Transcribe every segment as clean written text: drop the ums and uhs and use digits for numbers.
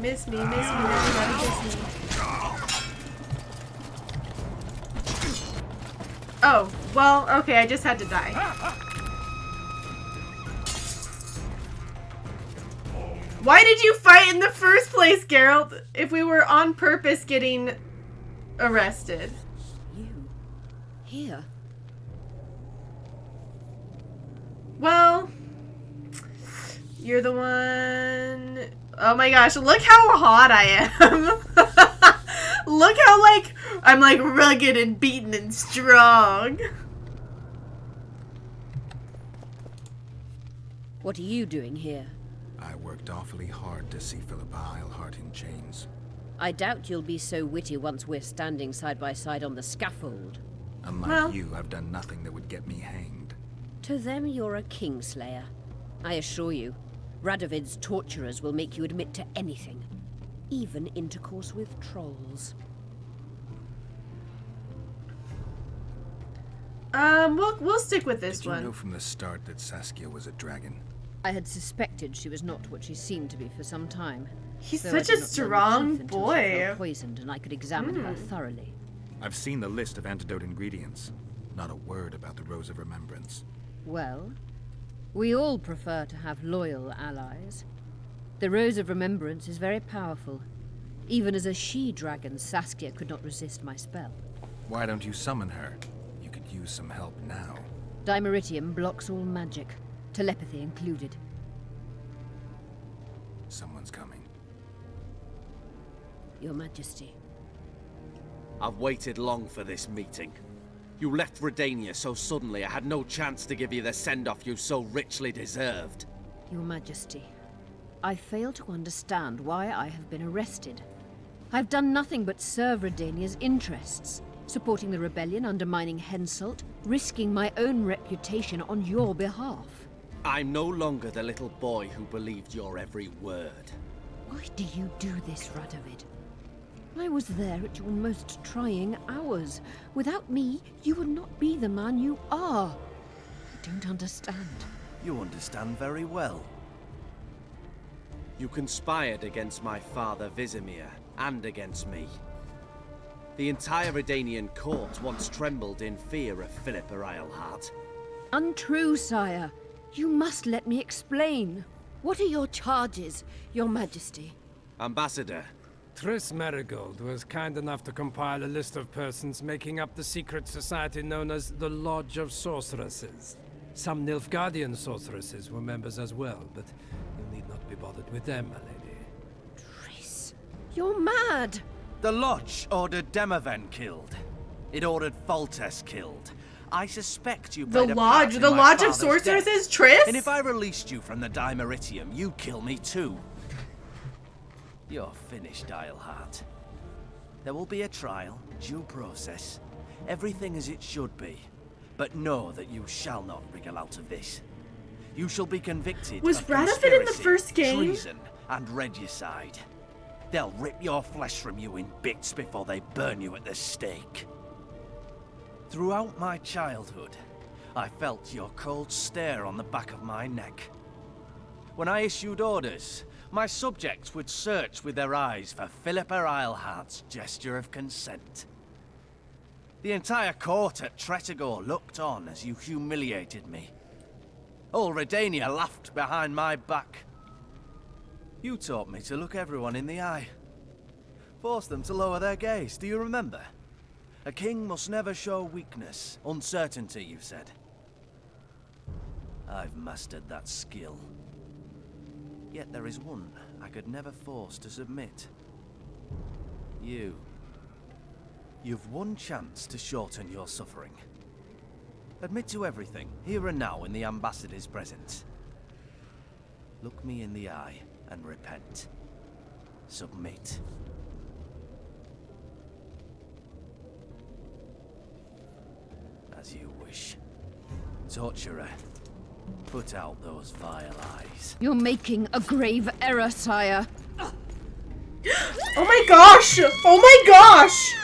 Miss me, everybody miss me. Oh, well, okay, I just had to die. Why did you fight in the first place, Geralt, if we were on purpose getting arrested? You? Here? Well, you're the one... Oh my gosh, look how hot I am. Look how, like, I'm, like, rugged and beaten and strong. What are you doing here? I worked awfully hard to see Phillipa Eilhart in chains. I doubt you'll be so witty once we're standing side by side on the scaffold. Unlike you, I've done nothing that would get me hanged. To them, you're a kingslayer. I assure you, Radovid's torturers will make you admit to anything. Even intercourse with trolls. We'll stick with this one. Did you know from the start that Saskia was a dragon? I had suspected she was not what she seemed to be for some time. He's though such I a did not learn the strong truth until she boy. felt poisoned and I could examine her thoroughly. I've seen the list of antidote ingredients. Not a word about the Rose of Remembrance. Well, we all prefer to have loyal allies. The Rose of Remembrance is very powerful. Even as a she-dragon, Saskia could not resist my spell. Why don't you summon her? You could use some help now. Dimeritium blocks all magic, telepathy included. Someone's coming. Your Majesty. I've waited long for this meeting. You left Redania so suddenly I had no chance to give you the send-off you so richly deserved. Your Majesty, I fail to understand why I have been arrested. I've done nothing but serve Redania's interests, supporting the rebellion, undermining Henselt, risking my own reputation on your behalf. I'm no longer the little boy who believed your every word. Why do you do this, Radovid? I was there at your most trying hours. Without me, you would not be the man you are. I don't understand. You understand very well. You conspired against my father Vizimir, and against me. The entire Redanian court once trembled in fear of Phillipa Eilhart. Untrue, sire. You must let me explain. What are your charges, your Majesty? Ambassador, Triss Marigold was kind enough to compile a list of persons making up the secret society known as the Lodge of Sorceresses. Some Nilfgaardian sorceresses were members as well, but you need not be bothered with them, my lady. Triss, you're mad! The Lodge ordered Demoven killed. It ordered Foltest killed. I suspect you played a part in The my Lodge of father's Sorceresses, death. Triss? And if I released you from the Dimeritium, you kill me too. You're finished, Eilhart. There will be a trial, due process, everything as it should be. But know that you shall not wriggle out of this. You shall be convicted Was of Radovid in the conspiracy, first game? treason, and regicide. They'll rip your flesh from you in bits before they burn you at the stake. Throughout my childhood, I felt your cold stare on the back of my neck. When I issued orders, my subjects would search with their eyes for Phillipa Eilhart's gesture of consent. The entire court at Tretogor looked on as you humiliated me. All Redania laughed behind my back. You taught me to look everyone in the eye. Forced them to lower their gaze, do you remember? A king must never show weakness, uncertainty, you said. I've mastered that skill. Yet there is one I could never force to submit. You. You've one chance to shorten your suffering. Admit to everything, here and now in the Ambassador's presence. Look me in the eye and repent. Submit. As you wish. Torturer, put out those vile eyes. You're making a grave error, sire. Oh my gosh! Oh my gosh!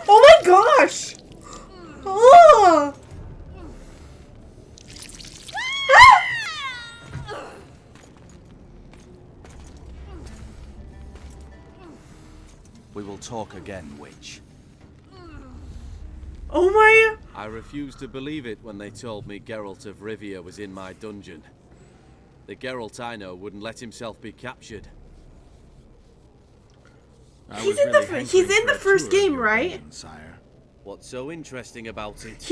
Oh my gosh! Oh! We will talk again, witch. Oh my... I refused to believe it when they told me Geralt of Rivia was in my dungeon. The Geralt I know wouldn't let himself be captured. He's in the first game, right? Sire. What's so interesting about it?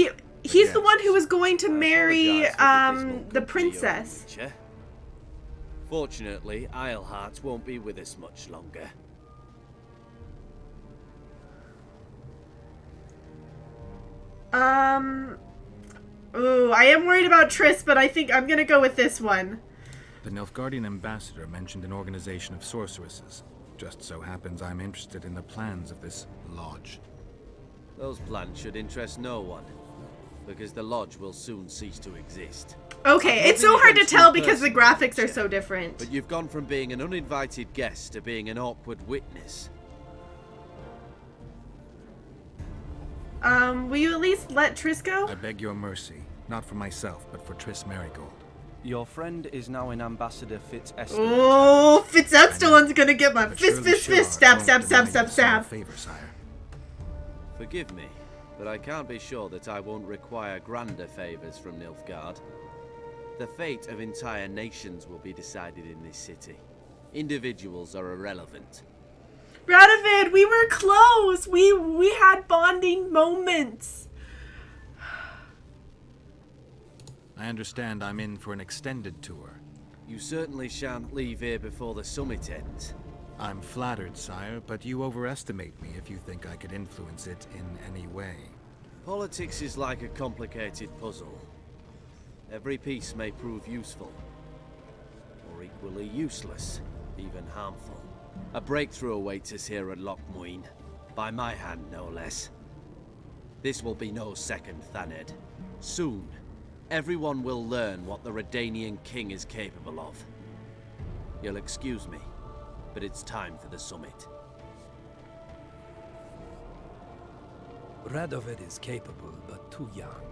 He's the one who was going to marry the princess. Fortunately, Eilhart won't be with us much longer. Ooh, I am worried about Triss, but I think I'm gonna go with this one. The Nilfgaardian ambassador mentioned an organization of sorceresses. Just so happens I'm interested in the plans of this lodge. Those plans should interest no one, because the lodge will soon cease to exist. Okay, it's so hard to tell because the graphics are so different. But you've gone from being an uninvited guest to being an awkward witness. Will you at least let Triss go? I beg your mercy, not for myself, but for Triss Marigold. Your friend is now in Ambassador Fitz-Estelon. Oh, Fitz-Estelon's gonna get my fist, stab, Favor, sire. Forgive me, but I can't be sure that I won't require grander favors from Nilfgaard. The fate of entire nations will be decided in this city. Individuals are irrelevant. Radovid, we were close. We had bonding moments. I understand I'm in for an extended tour. You certainly shan't leave here before the summit ends. I'm flattered, sire, but you overestimate me if you think I could influence it in any way. Politics is like a complicated puzzle. Every piece may prove useful, or equally useless, even harmful. A breakthrough awaits us here at Loch Muin, by my hand no less. This will be no second Thaned. Soon, everyone will learn what the Redanian king is capable of. You'll excuse me, but it's time for the summit. Radovid is capable, but too young.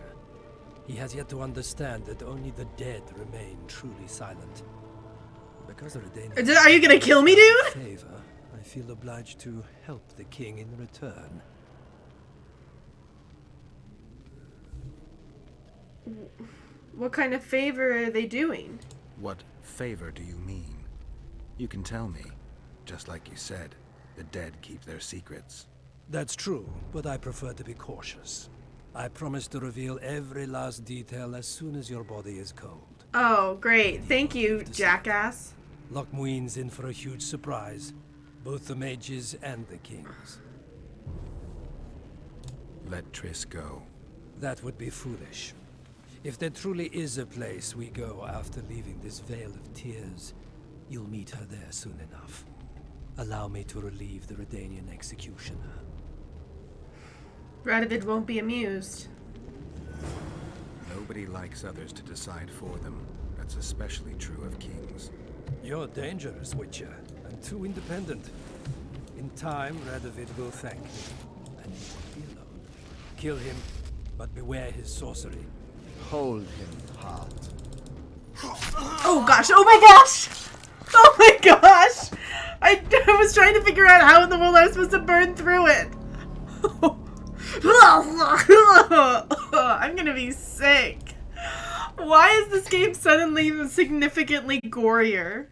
He has yet to understand that only the dead remain truly silent. Because the Redanians Are you gonna kill me, dude? favor, I feel obliged to help the king in return. What kind of favor are they doing? What favor do you mean? You can tell me. Just like you said, the dead keep their secrets. That's true, but I prefer to be cautious. I promise to reveal every last detail as soon as your body is cold. Oh, great. Thank you, jackass. Loch Muin's in for a huge surprise. Both the mages and the kings. Let Triss go. That would be foolish. If there truly is a place we go after leaving this Vale of Tears, you'll meet her there soon enough. Allow me to relieve the Redanian executioner. Radovid won't be amused. Nobody likes others to decide for them. That's especially true of kings. You're dangerous, Witcher, and too independent. In time, Radovid will thank me, and he won't be alone. Kill him, but beware his sorcery. Hold him, heart. Oh gosh, oh my gosh! Oh my gosh! I was trying to figure out how in the world I was supposed to burn through it. I'm gonna be sick. Why is this game suddenly significantly gorier?